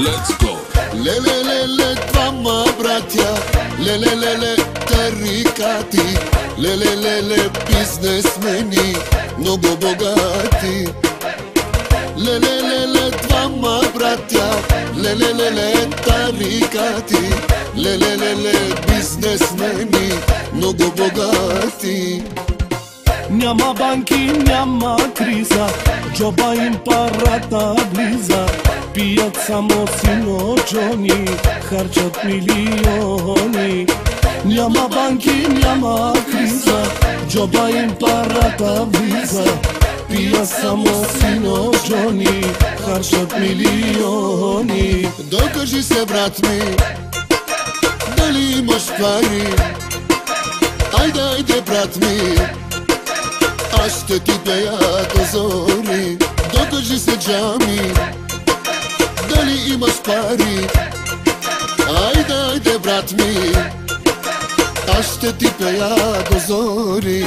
Let's go! Леле, двама братя, леле, тарикати, леле, бизнесмени, много богати. Леле, двама братя, леле, тарикати, леле, бизнесмени, много богати. Няма банки, няма криза, джоба им парата влиза. Пият само сино Джони, харчат милиони. Няма банки, няма криза, джоба им парата влиза. Пият само сино Джони, харчат милиони. Докажи се, брат ми, дали имаш пари. Айде, брат ми, аз ще ти пея до зори. Докажи се, Джами, дали имаш пари. Айде, брат ми, аз ще ти пея до зори.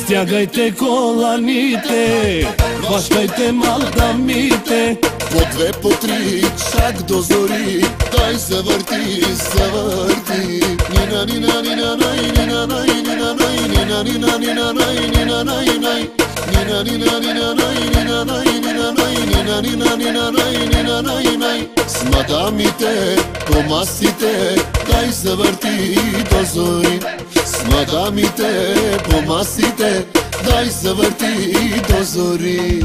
Стягайте коланите, хващайте мадамите. По две, по три, чак до зори. Дай се върти, се върти. Нина, нина, нина, най, нина, най, нина, най, нина, нина, нина, най, нина, най, най. Нина, нина, нина, най, нина, най, нина, най, нина, нина, нина, най, нина, най, най. С мадамите по масите, дай се върти до зори. С мадамите по масите, дай се върти до зори.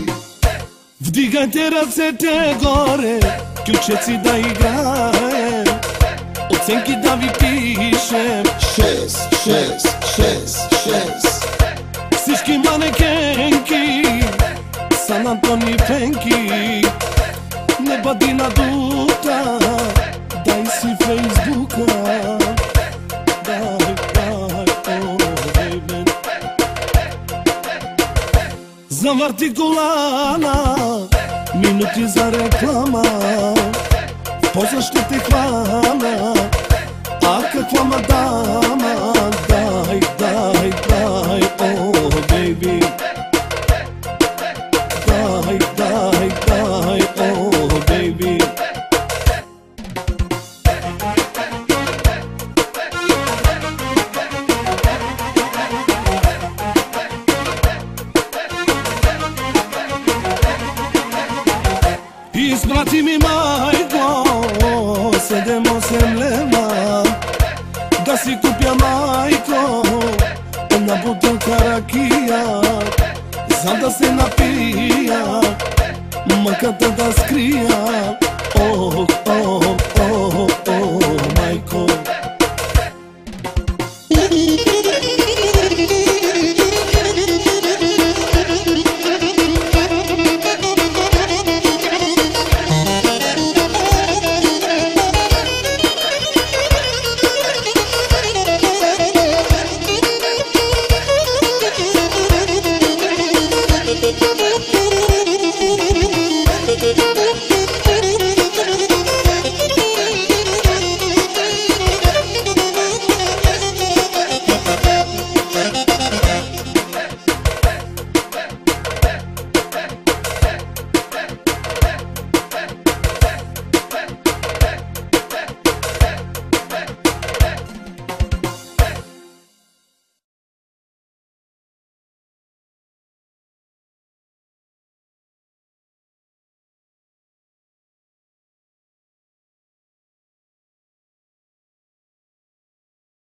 Вдигайте ръцете горе, кючеци да играем, оценки да ви пишем. 6. Всички манекенки Сан Антони Пенки. Не бъди надута, дай си Фейсбука. Дай, бейбе. Завърти колана, минути за реклама. В поза ще те хвана, а каква мадама. Дай, о, бейби. Дай, о, бейби. Изпрати ми, майко, 7-8 лева, да си купя, майко, една бутилка ракия, за да се напия, мъката да скрия.